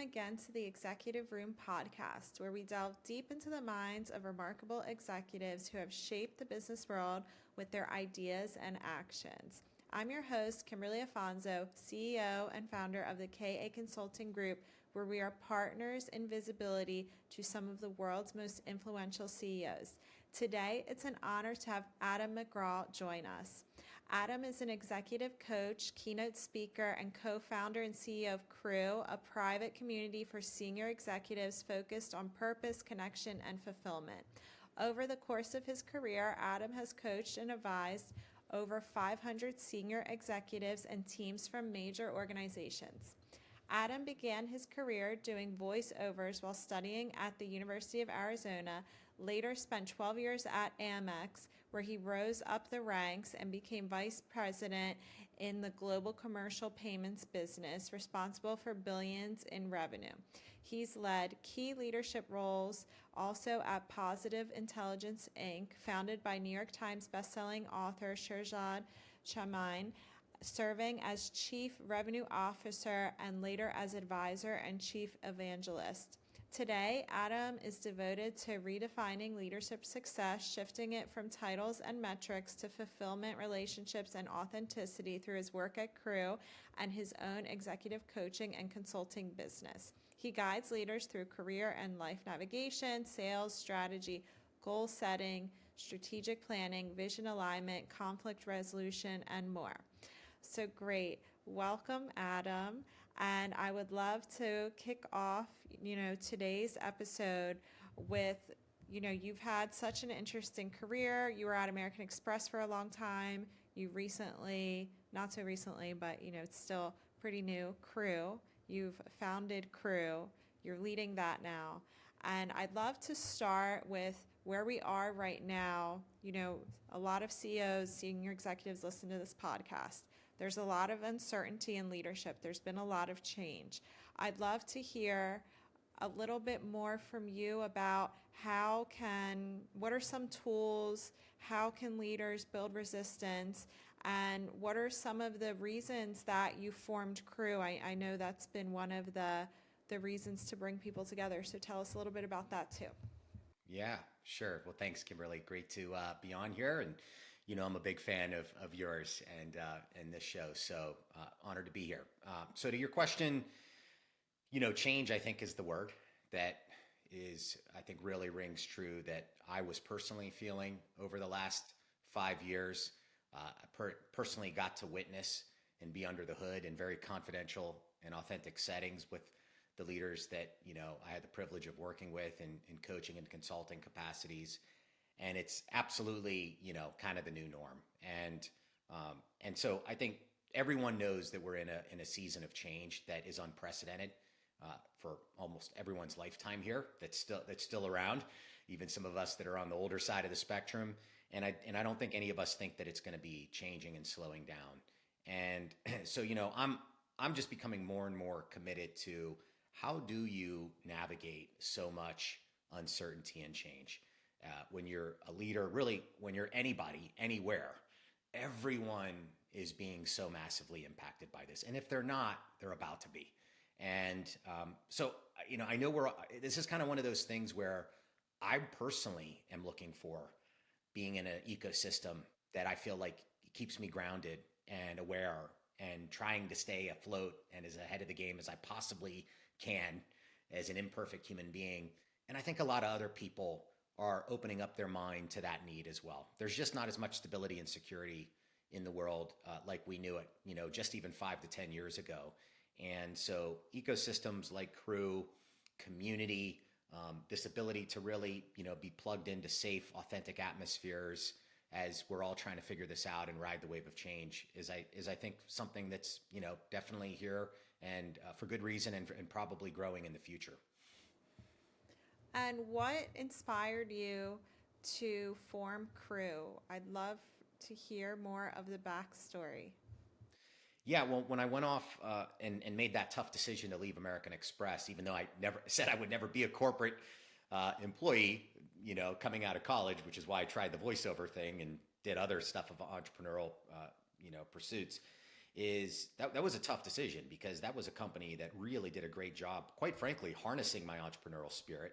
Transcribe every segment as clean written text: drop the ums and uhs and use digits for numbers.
again to the Executive Room podcast, where we delve deep into the minds of remarkable executives who have shaped the business world with their ideas and actions. I'm your host, Kimberly Afonso, CEO and founder of the KA Consulting Group, where we are partners in visibility to some of the world's most influential CEOs. Today, it's an honor to have Adam McGraw join us. Adam is an executive coach, keynote speaker, and co-founder and CEO of Crew, a private community for senior executives focused on purpose, connection, and fulfillment. Over the course of his career, Adam has coached and advised over 500 senior executives and teams from major organizations. Adam began his career doing voiceovers while studying at the University of Arizona, later spent 12 years at Amex, where he rose up the ranks and became vice president in the global commercial payments business, responsible for billions in revenue. He's led key leadership roles also at Positive Intelligence, Inc., founded by New York Times bestselling author Shirzad Chamine, serving as Chief Revenue Officer and later as Advisor and Chief Evangelist. Today, Adam is devoted to redefining leadership success, shifting it from titles and metrics to fulfillment, relationships, and authenticity through his work at Crew and his own executive coaching and consulting business. He guides leaders through career and life navigation, sales, strategy, goal setting, strategic planning, vision alignment, conflict resolution, and more. So great. Welcome, Adam. And I would love to kick off, today's episode with, you've had such an interesting career. You were at American Express for a long time. You recently, not so recently, but, it's still pretty new, Crew. You've founded Crew. You're leading that now. And I'd love to start with where we are right now. A lot of CEOs, senior executives listen to this podcast. There's a lot of uncertainty in leadership. There's been a lot of change. I'd love to hear a little bit more from you about what are some tools, how can leaders build resistance, and what are some of the reasons that you formed Crew? I know that's been one of the reasons to bring people together. So tell us a little bit about that too. Yeah, sure. Well, thanks, Kimberly. Great to be on here. And, I'm a big fan of yours and this show. So honored to be here. So to your question, change, I think, is the word that I think really rings true that I was personally feeling over the last 5 years. I personally got to witness and be under the hood in very confidential and authentic settings with the leaders that, I had the privilege of working with in coaching and consulting capacities. And it's absolutely, kind of the new norm. And so I think everyone knows that we're in a season of change that is unprecedented for almost everyone's lifetime here. That's still around, even some of us that are on the older side of the spectrum. And I don't think any of us think that it's going to be changing and slowing down. And so, I'm just becoming more and more committed to how do you navigate so much uncertainty and change? When you're a leader, really, when you're anybody, anywhere, everyone is being so massively impacted by this. And if they're not, they're about to be. And so, I know this is kind of one of those things where I personally am looking for being in an ecosystem that I feel like keeps me grounded and aware and trying to stay afloat and as ahead of the game as I possibly can as an imperfect human being. And I think a lot of other people are opening up their mind to that need as well. There's just not as much stability and security in the world like we knew it, just even 5 to 10 years ago. And so ecosystems like Crew, community, this ability to really, be plugged into safe, authentic atmospheres as we're all trying to figure this out and ride the wave of change is I think something that's, definitely here and for good reason and probably growing in the future. And what inspired you to form Crew? I'd love to hear more of the backstory. Yeah, well, when I went off and made that tough decision to leave American Express, even though I never said I would never be a corporate employee, coming out of college, which is why I tried the voiceover thing and did other stuff of entrepreneurial, pursuits. is that was a tough decision because that was a company that really did a great job, quite frankly, harnessing my entrepreneurial spirit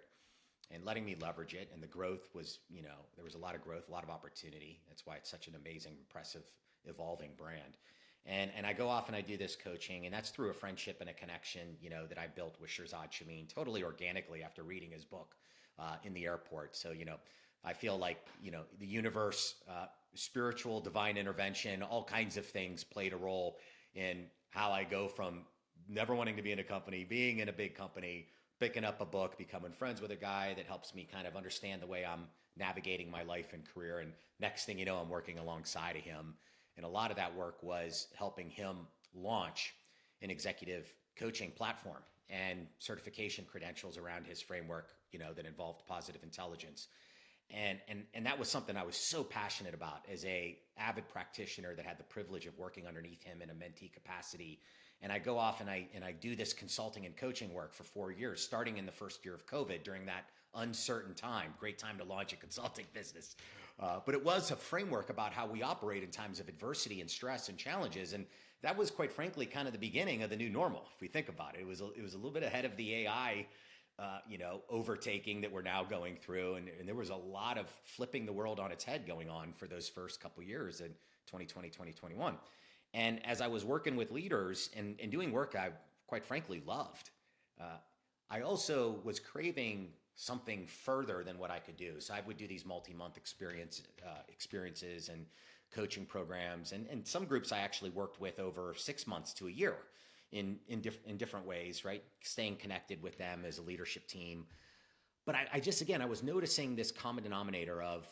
and letting me leverage it. And the growth was, there was a lot of growth, a lot of opportunity. That's why it's such an amazing, impressive, evolving brand. And I go off and I do this coaching, and that's through a friendship and a connection, that I built with Shirzad Chamine totally organically after reading his book in the airport. So, I feel like, the universe, spiritual, divine intervention, all kinds of things played a role in how I go from never wanting to be in a company, being in a big company, picking up a book, becoming friends with a guy that helps me kind of understand the way I'm navigating my life and career. And next thing you know, I'm working alongside of him. And a lot of that work was helping him launch an executive coaching platform and certification credentials around his framework, that involved positive intelligence. And that was something I was so passionate about as a avid practitioner that had the privilege of working underneath him in a mentee capacity. And I go off and I do this consulting and coaching work for 4 years, starting in the first year of COVID during that uncertain time. Great time to launch a consulting business. But it was a framework about how we operate in times of adversity and stress and challenges. And that was, quite frankly, kind of the beginning of the new normal. If we think about it, it was a little bit ahead of the AI, overtaking that we're now going through. And there was a lot of flipping the world on its head going on for those first couple of years in 2020, 2021. And as I was working with leaders and doing work I, quite frankly, loved, I also was craving something further than what I could do. So I would do these multi-month experiences and coaching programs. And some groups I actually worked with over 6 months to a year in different ways, right? Staying connected with them as a leadership team. But I was noticing this common denominator of,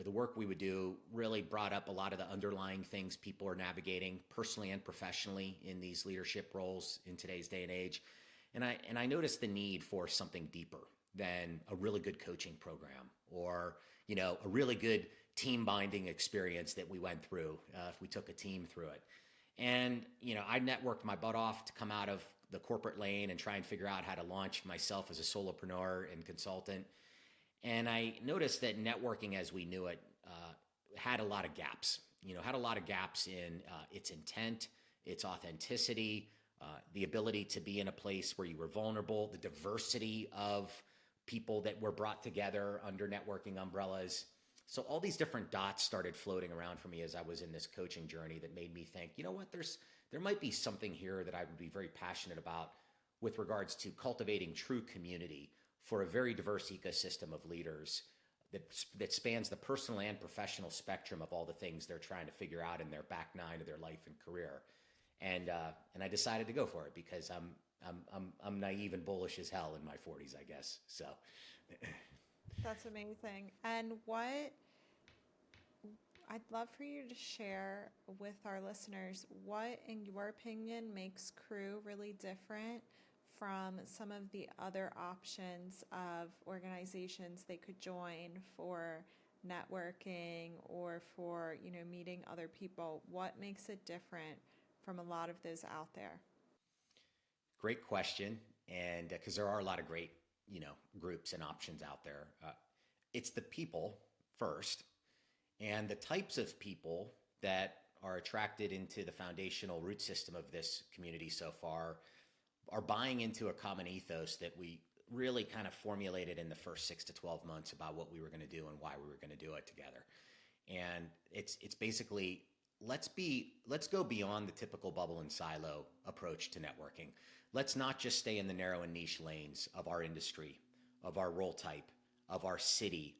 the work we would do really brought up a lot of the underlying things people are navigating personally and professionally in these leadership roles in today's day and age. And I noticed the need for something deeper than a really good coaching program or, a really good team binding experience that we went through if we took a team through it. And, I networked my butt off to come out of the corporate lane and try and figure out how to launch myself as a solopreneur and consultant. And I noticed that networking as we knew it had a lot of gaps, had a lot of gaps in its intent, its authenticity, the ability to be in a place where you were vulnerable, the diversity of people that were brought together under networking umbrellas. So all these different dots started floating around for me as I was in this coaching journey that made me think, you know what, there might be something here that I would be very passionate about with regards to cultivating true community for a very diverse ecosystem of leaders that spans the personal and professional spectrum of all the things they're trying to figure out in their back nine of their life and career. And I decided to go for it because I'm naive and bullish as hell in my 40s, I guess. So that's amazing. And I'd love for you to share with our listeners what, in your opinion, makes Crew really different from some of the other options of organizations they could join for networking or for, meeting other people. What makes it different from a lot of those out there? Great question. And because there are a lot of great, groups and options out there. It's the people first. And the types of people that are attracted into the foundational root system of this community so far are buying into a common ethos that we really kind of formulated in the first 6 to 12 months about what we were going to do and why we were going to do it together. And it's basically, let's go beyond the typical bubble and silo approach to networking. Let's not just stay in the narrow and niche lanes of our industry, of our role type, of our city,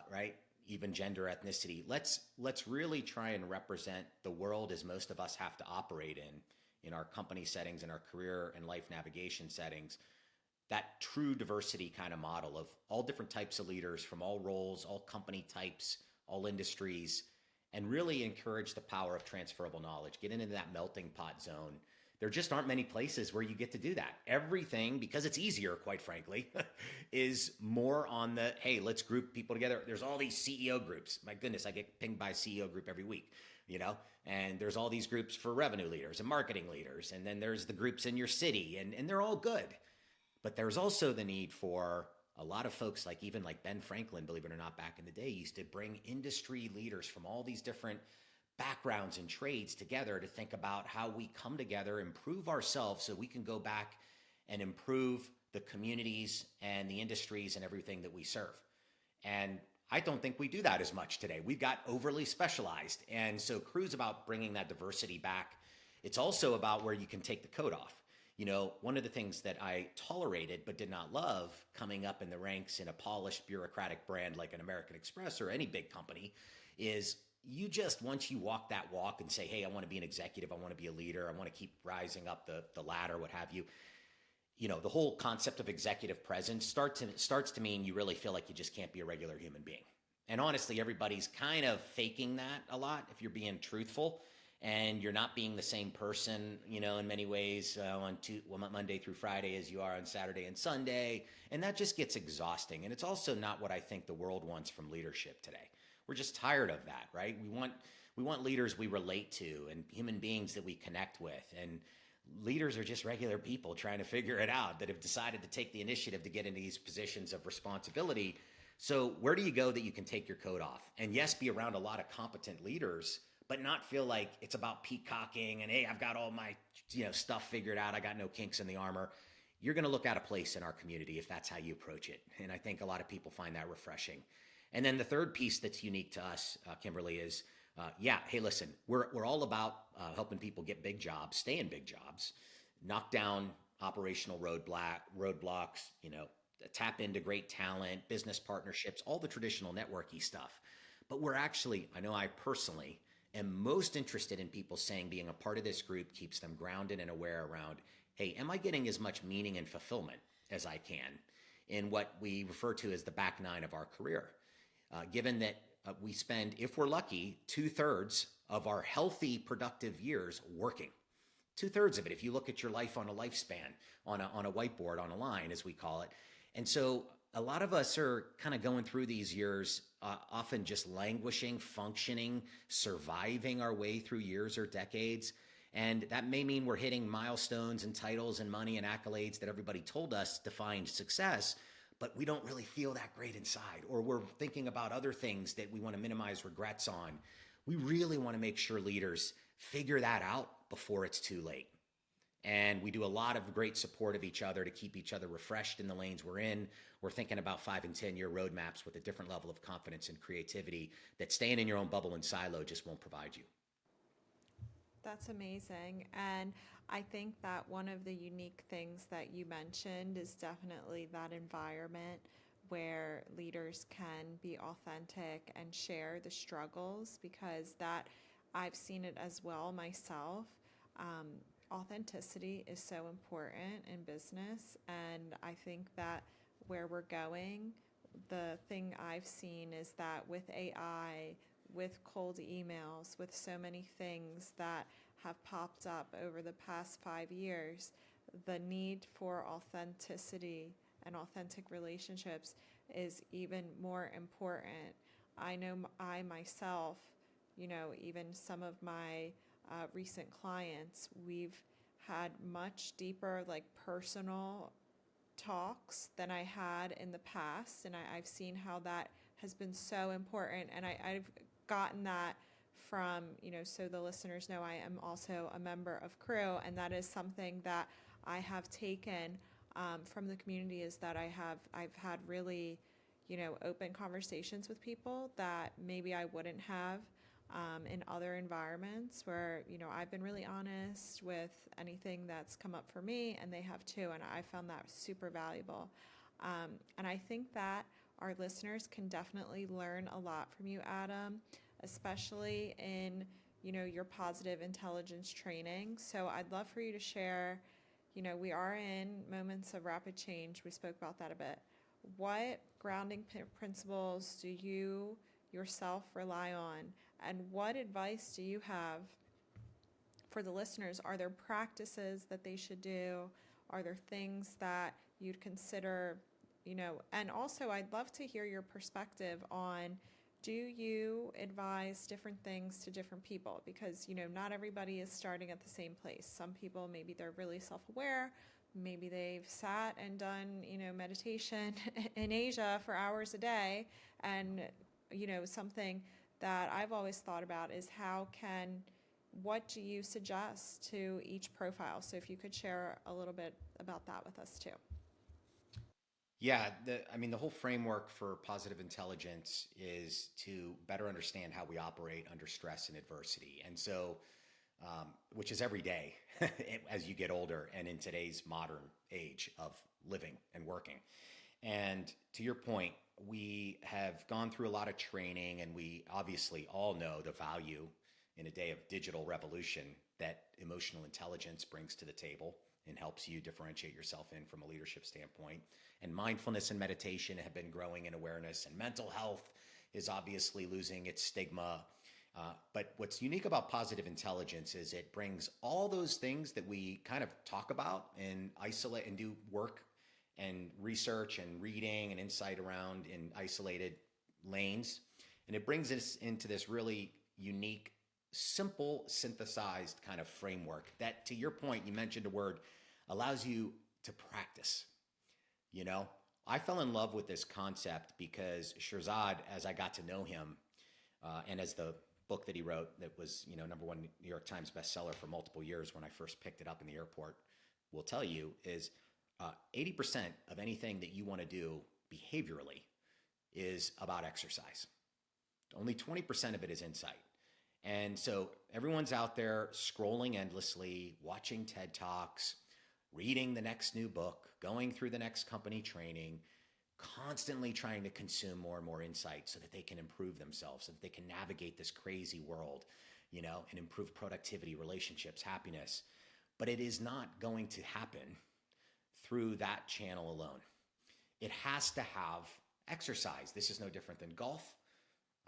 right? Even gender, ethnicity. Let's really try and represent the world as most of us have to operate in our company settings, in our career and life navigation settings. That true diversity kind of model of all different types of leaders from all roles, all company types, all industries, and really encourage the power of transferable knowledge. Get into that melting pot zone. There just aren't many places where you get to do that. Everything, because it's easier, quite frankly, is more on the, hey, let's group people together. There's all these CEO groups. My goodness, I get pinged by a CEO group every week, and there's all these groups for revenue leaders and marketing leaders. And then there's the groups in your city, and they're all good. But there's also the need for a lot of folks like Ben Franklin, believe it or not, back in the day, used to bring industry leaders from all these different backgrounds and trades together to think about how we come together, improve ourselves so we can go back and improve the communities and the industries and everything that we serve. And I don't think we do that as much today. We've got overly specialized. And so Crew's about bringing that diversity back. It's also about where you can take the coat off. You know, one of the things that I tolerated but did not love coming up in the ranks in a polished bureaucratic brand like an American Express or any big company is you just, once you walk that walk and say, hey, I want to be an executive, I want to be a leader, I want to keep rising up the ladder, what have you. You know, the whole concept of executive presence starts to mean you really feel like you just can't be a regular human being. And honestly, everybody's kind of faking that a lot if you're being truthful, and you're not being the same person, you know, in many ways on Monday through Friday as you are on Saturday and Sunday. And that just gets exhausting. And it's also not what I think the world wants from leadership today. We're just tired of that, right? We want leaders we relate to and human beings that we connect with. And leaders are just regular people trying to figure it out that have decided to take the initiative to get into these positions of responsibility. So where do you go that you can take your coat off? And yes, be around a lot of competent leaders, but not feel like it's about peacocking and, hey, I've got all my, you know, stuff figured out. I got no kinks in the armor. You're going to look out of place in our community if that's how you approach it. And I think a lot of people find that refreshing. And then the third piece that's unique to us, Kimberly, is hey, listen, we're all about helping people get big jobs, stay in big jobs, knock down operational roadblocks, you know, tap into great talent, business partnerships, all the traditional networky stuff. But we're actually, I know I personally am most interested in people saying being a part of this group keeps them grounded and aware around, hey, am I getting as much meaning and fulfillment as I can in what we refer to as the back nine of our career? Given that we spend, if we're lucky, 2/3 of our healthy, productive years working. 2/3 of it, if you look at your life on a lifespan, on a whiteboard, on a line, as we call it. And so a lot of us are kind of going through these years, often just languishing, functioning, surviving our way through years or decades. And that may mean we're hitting milestones and titles and money and accolades that everybody told us defined success, but we don't really feel that great inside, or we're thinking about other things that we want to minimize regrets on. We really want to make sure leaders figure that out before it's too late. And we do a lot of great support of each other to keep each other refreshed in the lanes we're in. We're thinking about 5 and 10 year roadmaps with a different level of confidence and creativity that staying in your own bubble and silo just won't provide you. That's amazing. And I think that one of the unique things that you mentioned is definitely that environment where leaders can be authentic and share the struggles, because that I've seen it as well myself. Authenticity is so important in business, and I think that where we're going, the thing I've seen is that with AI, with cold emails, with so many things that have popped up over the past 5 years, the need for authenticity and authentic relationships is even more important. I know I myself, you know, even some of my recent clients, we've had much deeper, like, personal talks than I had in the past, and I've seen how that has been so important. And I've gotten that from, you know, so the listeners know I am also a member of Crew, and that is something that I have taken from the community, is that I've had really, you know, open conversations with people that maybe I wouldn't have in other environments, where, you know, I've been really honest with anything that's come up for me, and they have too, and I found that super valuable. And I think that our listeners can definitely learn a lot from you, Adam, especially in, you know, your positive intelligence training. So I'd love for you to share, you know, we are in moments of rapid change. We spoke about that a bit. What grounding principles do you yourself rely on? And what advice do you have for the listeners? Are there practices that they should do? Are there things that you'd consider, you know? And also, I'd love to hear your perspective on, do you advise different things to different people? Because, you know, not everybody is starting at the same place. Some people, maybe they're really self-aware. Maybe they've sat and done, you know, meditation in Asia for hours a day, and, you know, something that I've always thought about is what do you suggest to each profile? So if you could share a little bit about that with us too. Yeah, the whole framework for positive intelligence is to better understand how we operate under stress and adversity. And so, which is every day as you get older and in today's modern age of living and working. And to your point, we have gone through a lot of training, and we obviously all know the value in a day of digital revolution that emotional intelligence brings to the table and helps you differentiate yourself in from a leadership standpoint. And mindfulness and meditation have been growing in awareness, and mental health is obviously losing its stigma. But what's unique about positive intelligence is it brings all those things that we kind of talk about and isolate and do work and research and reading and insight around in isolated lanes. And it brings us into this really unique, simple, synthesized kind of framework that, to your point, you mentioned a word, allows you to practice. You know, I fell in love with this concept because Shirzad, as I got to know him, and as the book that he wrote that was, #1 New York Times bestseller for multiple years when I first picked it up in the airport, will tell you is 80% of anything that you want to do behaviorally is about exercise. Only 20% of it is insight. And so everyone's out there scrolling endlessly, watching TED Talks, reading the next new book, going through the next company training, constantly trying to consume more and more insight so that they can improve themselves, so that they can navigate this crazy world, and improve productivity, relationships, happiness. But it is not going to happen through that channel alone. It has to have exercise. This is no different than golf.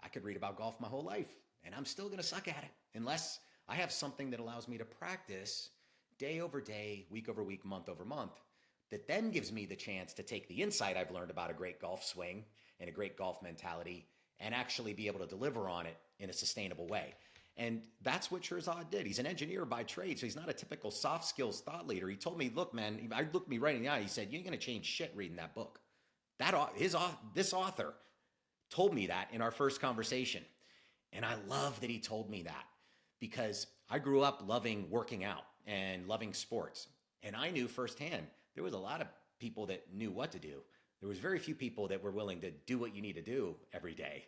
I could read about golf my whole life, and I'm still going to suck at it unless I have something that allows me to practice day over day, week over week, month over month, that then gives me the chance to take the insight I've learned about a great golf swing and a great golf mentality and actually be able to deliver on it in a sustainable way. And that's what Shirzad did. He's an engineer by trade, so he's not a typical soft skills thought leader. He told me, look, man, I looked me right in the eye. He said, you ain't going to change shit reading that book. This author told me that in our first conversation. And I love that he told me that because I grew up loving working out and loving sports. And I knew firsthand there was a lot of people that knew what to do. There was very few people that were willing to do what you need to do every day,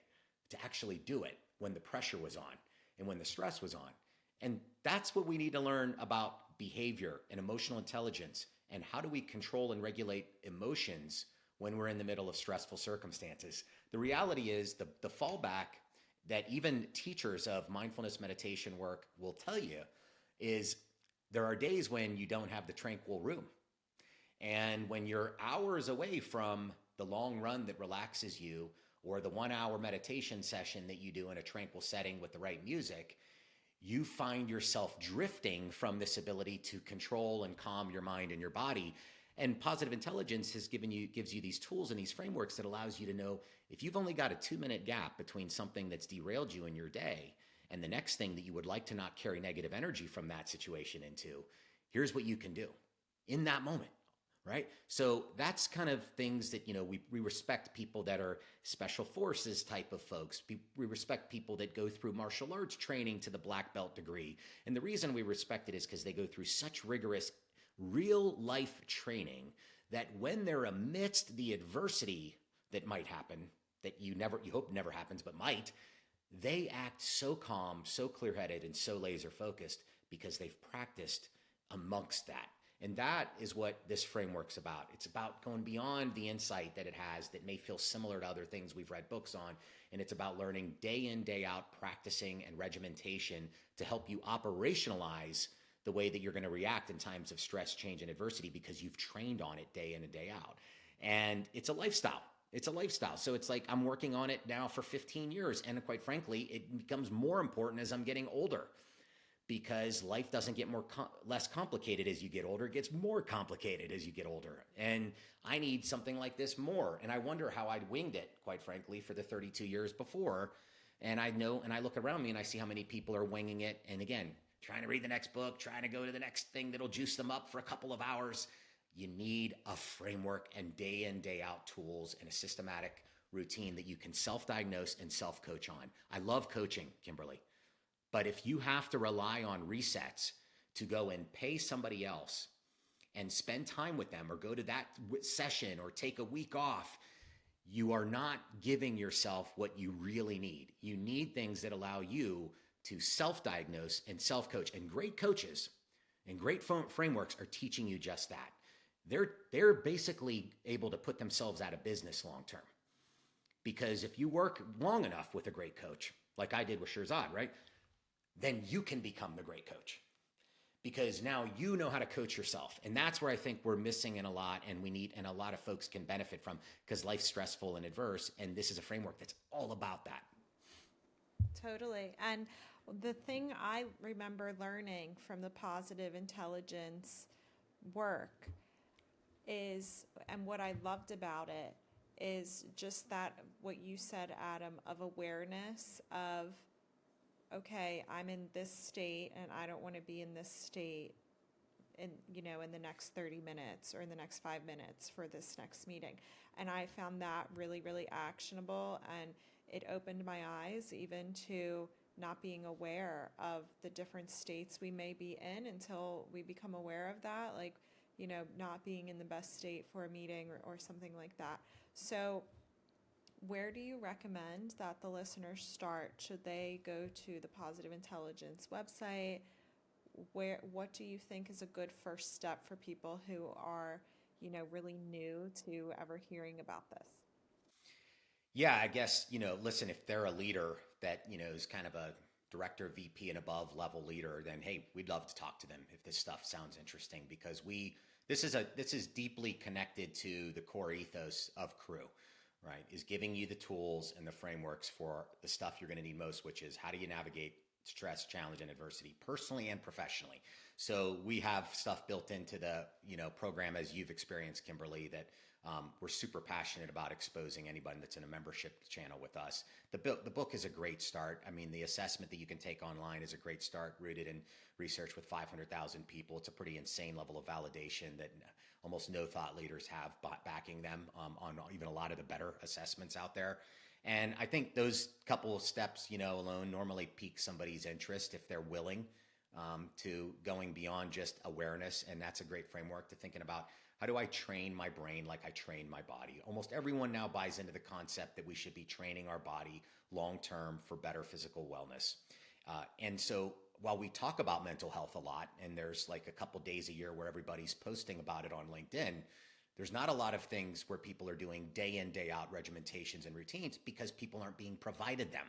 to actually do it when the pressure was on and when the stress was on. And that's what we need to learn about behavior and emotional intelligence and how do we control and regulate emotions when we're in the middle of stressful circumstances. The reality is the fallback that even teachers of mindfulness meditation work will tell you is there are days when you don't have the tranquil room. And when you're hours away from the long run that relaxes you or the 1 hour meditation session that you do in a tranquil setting with the right music, you find yourself drifting from this ability to control and calm your mind and your body. And positive intelligence gives you these tools and these frameworks that allows you to know if you've only got a 2-minute gap between something that's derailed you in your day and the next thing that you would like to not carry negative energy from that situation into, here's what you can do in that moment. Right? So that's kind of things that, we respect people that are special forces type of folks. We respect people that go through martial arts training to the black belt degree. And the reason we respect it is because they go through such rigorous real life training that when they're amidst the adversity that might happen, that you hope never happens, but might, they act so calm, so clear-headed, and so laser focused because they've practiced amongst that. And that is what this framework's about. It's about going beyond the insight that it has that may feel similar to other things we've read books on. And it's about learning day in, day out, practicing and regimentation to help you operationalize the way that you're going to react in times of stress, change, and adversity because you've trained on it day in and day out. And it's a lifestyle. It's a lifestyle. So it's like I'm working on it now for 15 years. And quite frankly, it becomes more important as I'm getting older. Because life doesn't get less complicated as you get older. It gets more complicated as you get older. And I need something like this more. And I wonder how I'd winged it, quite frankly, for the 32 years before. And I look around me and I see how many people are winging it. And again, trying to read the next book, trying to go to the next thing that'll juice them up for a couple of hours. You need a framework and day in, day out tools and a systematic routine that you can self-diagnose and self-coach on. I love coaching, Kimberly, but if you have to rely on resets to go and pay somebody else and spend time with them or go to that session or take a week off, you are not giving yourself what you really need. You need things that allow you to self-diagnose and self-coach. And great coaches and great frameworks are teaching you just that. They're basically able to put themselves out of business long term. Because if you work long enough with a great coach, like I did with Shirzad, right? Then you can become the great coach. Because now you know how to coach yourself. And that's where I think we're missing in a lot, and a lot of folks can benefit from, because life's stressful and adverse. And this is a framework that's all about that. Totally. And the thing I remember learning from the positive intelligence work is, and what I loved about it, is just that, what you said, Adam, of awareness of, okay, I'm in this state and I don't want to be in this state in the next 30 minutes or in the next 5 minutes for this next meeting. And I found that really, really actionable, and it opened my eyes even to not being aware of the different states we may be in until we become aware of that, like, not being in the best state for a meeting or something like that. So where do you recommend that the listeners start? Should they go to the Positive Intelligence website? What do you think is a good first step for people who are, really new to ever hearing about this? Yeah, I guess, listen, if they're a leader that, is kind of a director, VP and above level leader, then hey, we'd love to talk to them if this stuff sounds interesting, because this is deeply connected to the core ethos of Crew, right? Is giving you the tools and the frameworks for the stuff you're going to need most, which is how do you navigate stress, challenge, and adversity personally and professionally. So we have stuff built into the program, as you've experienced, Kimberly, that we're super passionate about exposing anybody that's in a membership channel with us. The book is a great start. I mean, the assessment that you can take online is a great start, rooted in research with 500,000 people. It's a pretty insane level of validation that almost no thought leaders have backing them on even a lot of the better assessments out there. And I think those couple of steps, alone normally pique somebody's interest if they're willing to going beyond just awareness. And that's a great framework to thinking about, how do I train my brain like I train my body? Almost everyone now buys into the concept that we should be training our body long-term for better physical wellness. And so while we talk about mental health a lot, and there's like a couple days a year where everybody's posting about it on LinkedIn, there's not a lot of things where people are doing day in, day out regimentations and routines, because people aren't being provided them.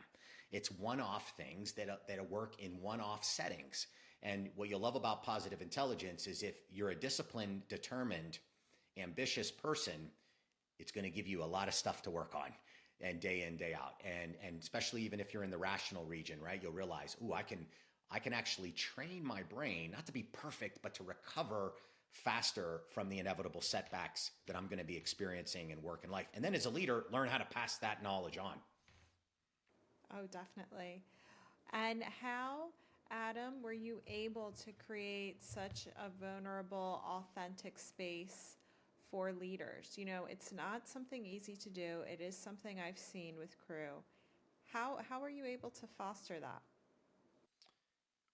It's one-off things that work in one-off settings. And what you'll love about positive intelligence is if you're a disciplined, determined, ambitious person, it's going to give you a lot of stuff to work on, and day in, day out. And especially even if you're in the rational region, right? You'll realize, I can actually train my brain, not to be perfect, but to recover faster from the inevitable setbacks that I'm going to be experiencing in work and life. And then as a leader, learn how to pass that knowledge on. Oh, definitely. And how, Adam, were you able to create such a vulnerable, authentic space for leaders? It's not something easy to do. It is something I've seen with Crew. How are you able to foster that?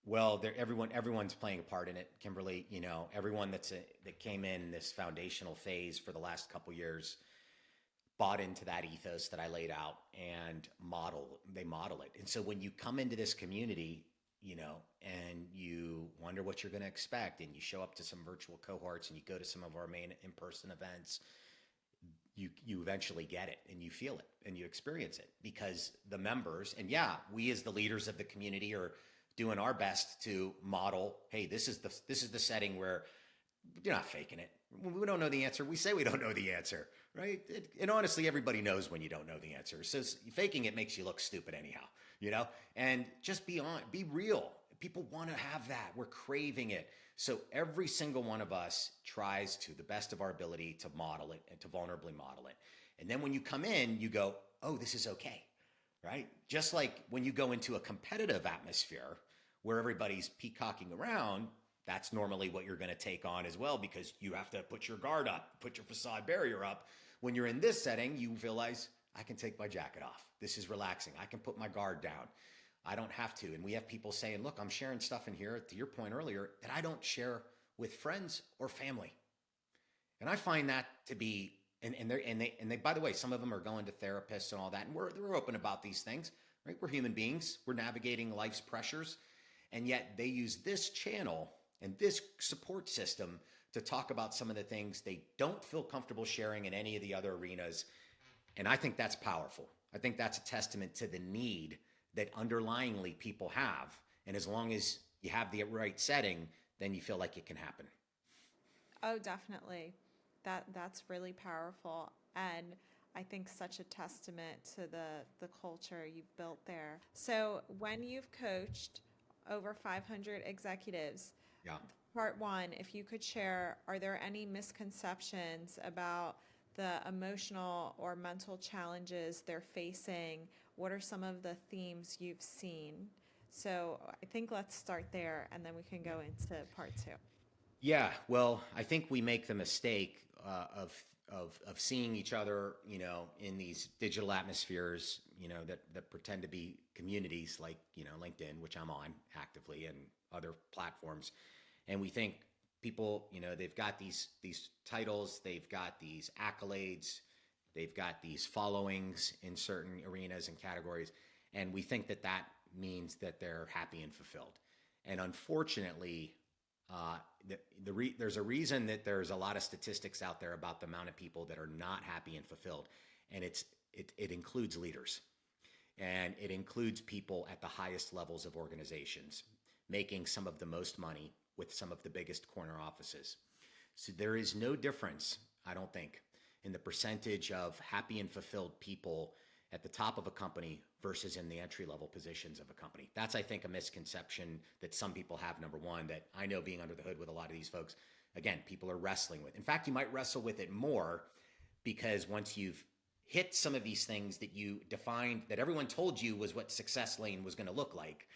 Well, everyone's playing a part in it, Kimberly. Everyone that came in this foundational phase for the last couple years bought into that ethos that I laid out and they model it. And so when you come into this community, and you wonder what you're going to expect, and you show up to some virtual cohorts and you go to some of our main in-person events, you eventually get it, and you feel it, and you experience it, because the members, and we as the leaders of the community are doing our best to model, hey, this is the setting where you're not faking it. When we don't know the answer, we say we don't know the answer, right? And honestly, everybody knows when you don't know the answer. So faking it makes you look stupid anyhow, and just be real. People want to have that. We're craving it. So every single one of us tries to the best of our ability to model it and to vulnerably model it. And then when you come in, you go, oh, this is okay, right? Just like when you go into a competitive atmosphere where everybody's peacocking around, that's normally what you're going to take on as well, because you have to put your guard up, put your facade barrier up. When you're in this setting, you realize, I can take my jacket off. This is relaxing. I can put my guard down. I don't have to. And we have people saying, look, I'm sharing stuff in here, to your point earlier, that I don't share with friends or family. And I find that to be, and they, by the way, some of them are going to therapists and all that. And we're open about these things, right? We're human beings. We're navigating life's pressures. And yet they use this channel and this support system to talk about some of the things they don't feel comfortable sharing in any of the other arenas. And I think that's powerful. I think that's a testament to the need that underlyingly people have. And as long as you have the right setting, then you feel like it can happen. Oh, definitely. That's really powerful. And I think such a testament to the culture you've built there. So when you've coached over 500 executives, Yeah. part one, if you could share, are there any misconceptions about the emotional or mental challenges they're facing? What are some of the themes you've seen? So I think let's start there, and then we can go into part two. Yeah, well, I think we make the mistake of seeing each other, in these digital atmospheres, that pretend to be communities like, LinkedIn, which I'm on actively, and other platforms. And we think people, they've got these titles, they've got these accolades, they've got these followings in certain arenas and categories. And we think that that means that they're happy and fulfilled. And unfortunately, there's a reason that there's a lot of statistics out there about the amount of people that are not happy and fulfilled. And it includes leaders, and it includes people at the highest levels of organizations, making some of the most money with some of the biggest corner offices. So there is no difference, I don't think, in the percentage of happy and fulfilled people at the top of a company versus in the entry-level positions of a company. That's, I think, a misconception that some people have, number one, that I know, being under the hood with a lot of these folks, again, people are wrestling with. In fact, you might wrestle with it more because once you've hit some of these things that you defined, that everyone told you was what success lane was going to look like,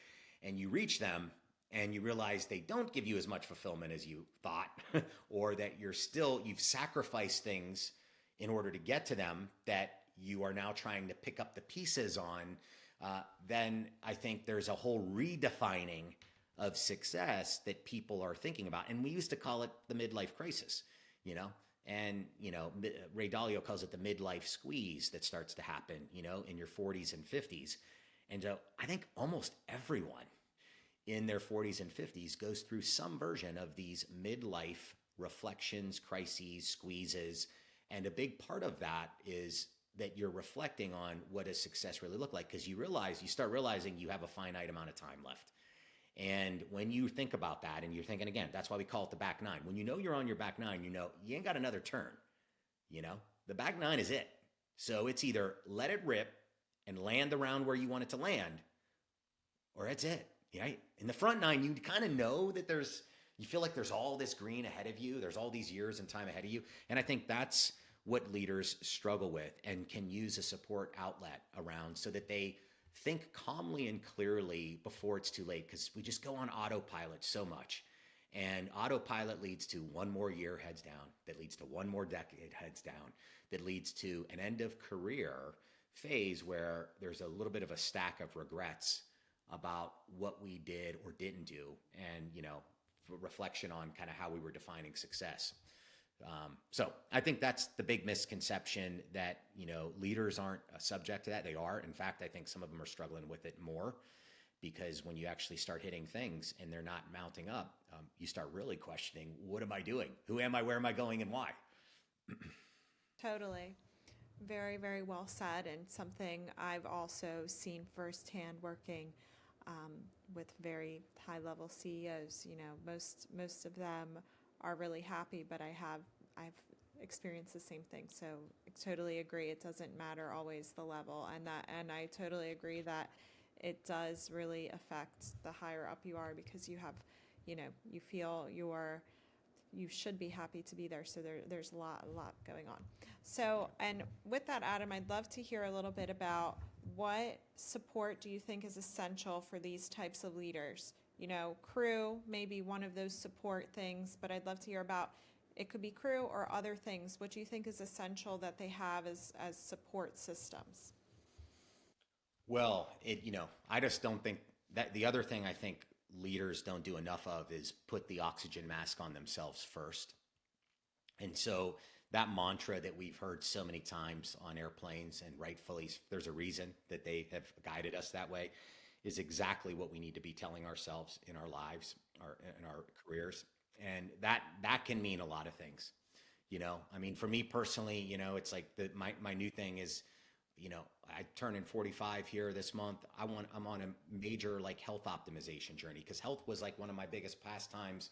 and you reach them and you realize they don't give you as much fulfillment as you thought, or that you've sacrificed things in order to get to them that you are now trying to pick up the pieces on, then I think there's a whole redefining of success that people are thinking about. And we used to call it the midlife crisis, and, Ray Dalio calls it the midlife squeeze that starts to happen, in your 40s and 50s. And so I think almost everyone in their 40s and 50s goes through some version of these midlife reflections, crises, squeezes. And a big part of that is that you're reflecting on what does success really look like, because you start realizing you have a finite amount of time left. And when you think about that, and you're thinking, again, that's why we call it the back nine. When you're on your back nine, you ain't got another turn. The back nine is it. So it's either let it rip and land around where you want it to land, or it's it. Right? In the front nine, you kind of know that you feel like there's all this green ahead of you. There's all these years and time ahead of you. And I think that's what leaders struggle with and can use a support outlet around, so that they think calmly and clearly before it's too late, because we just go on autopilot so much. And autopilot leads to one more year heads down, that leads to one more decade heads down, that leads to an end of career phase where there's a little bit of a stack of regrets about what we did or didn't do, and, reflection on kind of how we were defining success. So I think that's the big misconception, that, leaders aren't subject to that. They are. In fact, I think some of them are struggling with it more, because when you actually start hitting things and they're not mounting up, you start really questioning, what am I doing? Who am I? Where am I going? And why? Totally. Very, very well said, and something I've also seen firsthand working with very high-level CEOs. Most of them are really happy, but I've experienced the same thing. So I totally agree. It doesn't matter always the level, and I totally agree that it does really affect the higher up you are, because you have, you feel you should be happy to be there. So there's a lot going on. So, and with that, Adam, I'd love to hear a little bit about what support do you think is essential for these types of leaders? Crew may be one of those support things, but I'd love to hear about, It could be crew or other things. What do you think is essential that they have as support systems? Well, I just don't think that the other thing I think leaders don't do enough of is put the oxygen mask on themselves first. And so that mantra that we've heard so many times on airplanes, and rightfully, there's a reason that they have guided us that way, is exactly what we need to be telling ourselves in our lives, in our careers. And that can mean a lot of things. I mean, for me personally, it's like my new thing is, I turn in 45 here this month. I'm on a major like health optimization journey, because health was like one of my biggest pastimes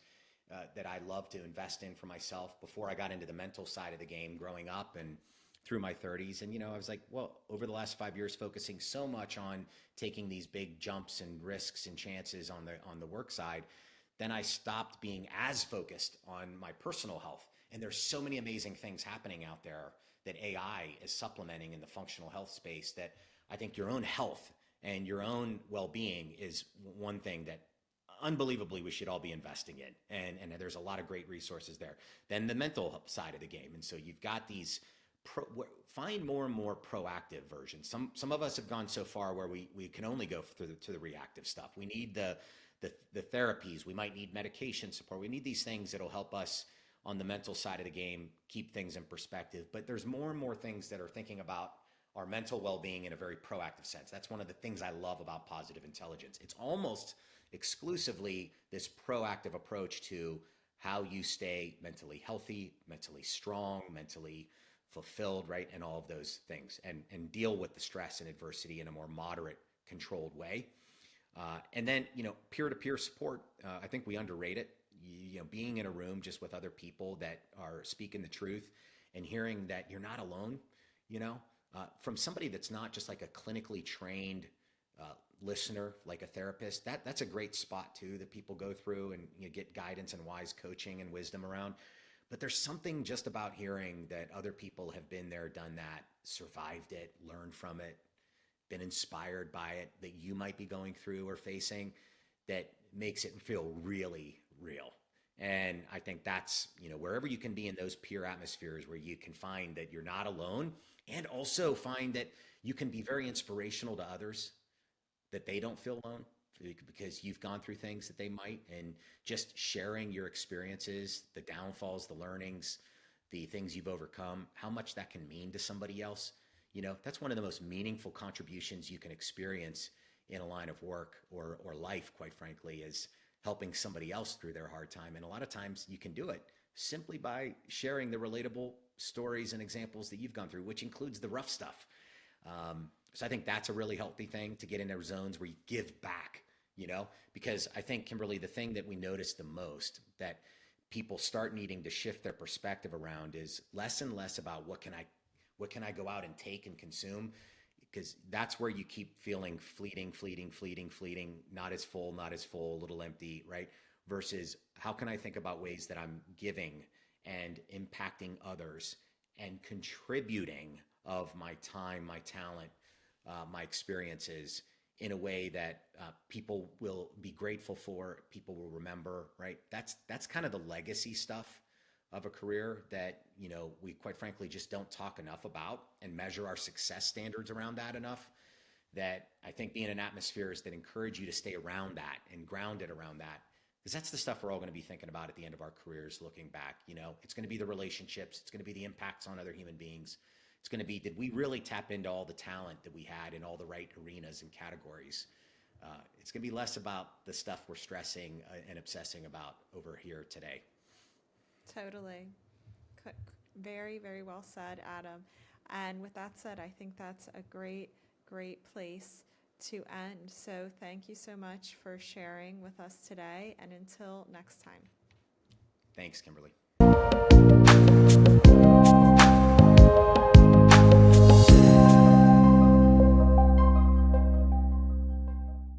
that I love to invest in for myself before I got into the mental side of the game growing up and through my 30s. And, I was like, well, over the last 5 years, focusing so much on taking these big jumps and risks and chances on the work side, then I stopped being as focused on my personal health. And there's so many amazing things happening out there that AI is supplementing in the functional health space, that I think your own health and your own well-being is one thing that unbelievably we should all be investing in. And there's a lot of great resources there. Then the mental side of the game. And so you've got these, find more and more proactive versions. Some of us have gone so far where we can only go to the reactive stuff. We need the therapies. We might need medication support. We need these things that'll help us on the mental side of the game, keep things in perspective. But there's more and more things that are thinking about our mental well-being in a very proactive sense. That's one of the things I love about positive intelligence. It's almost exclusively this proactive approach to how you stay mentally healthy, mentally strong, mentally fulfilled, right? And all of those things, and deal with the stress and adversity in a more moderate, controlled way. And then, peer-to-peer support, I think we underrate it. Being in a room just with other people that are speaking the truth and hearing that you're not alone, from somebody that's not just like a clinically trained listener, like a therapist, that's a great spot too, that people go through and get guidance and wise coaching and wisdom around. But there's something just about hearing that other people have been there, done that, survived it, learned from it, been inspired by it, that you might be going through or facing, that makes it feel really real. And I think that's, wherever you can be in those peer atmospheres where you can find that you're not alone, and also find that you can be very inspirational to others, that they don't feel alone because you've gone through things that they might, and just sharing your experiences, the downfalls, the learnings, the things you've overcome, how much that can mean to somebody else. That's one of the most meaningful contributions you can experience in a line of work or life, quite frankly, is helping somebody else through their hard time. And a lot of times you can do it simply by sharing the relatable stories and examples that you've gone through, which includes the rough stuff. So I think that's a really healthy thing, to get into zones where you give back, because I think, Kimberly, the thing that we notice the most that people start needing to shift their perspective around is less and less about what can I go out and take and consume, because that's where you keep feeling fleeting, not as full, a little empty, right? Versus how can I think about ways that I'm giving and impacting others and contributing of my time, my talent, my experiences in a way that people will be grateful for, people will remember, right? That's kind of the legacy stuff of a career that, we quite frankly just don't talk enough about and measure our success standards around that enough, that I think being in atmospheres that encourage you to stay around that and grounded around that, because that's the stuff we're all going to be thinking about at the end of our careers, looking back. It's going to be the relationships, it's going to be the impacts on other human beings. It's going to be, did we really tap into all the talent that we had in all the right arenas and categories? It's going to be less about the stuff we're stressing and obsessing about over here today. Totally. Very, very well said, Adam. And with that said, I think that's a great place to end. So thank you so much for sharing with us today, and until next time. Thanks, Kimberly.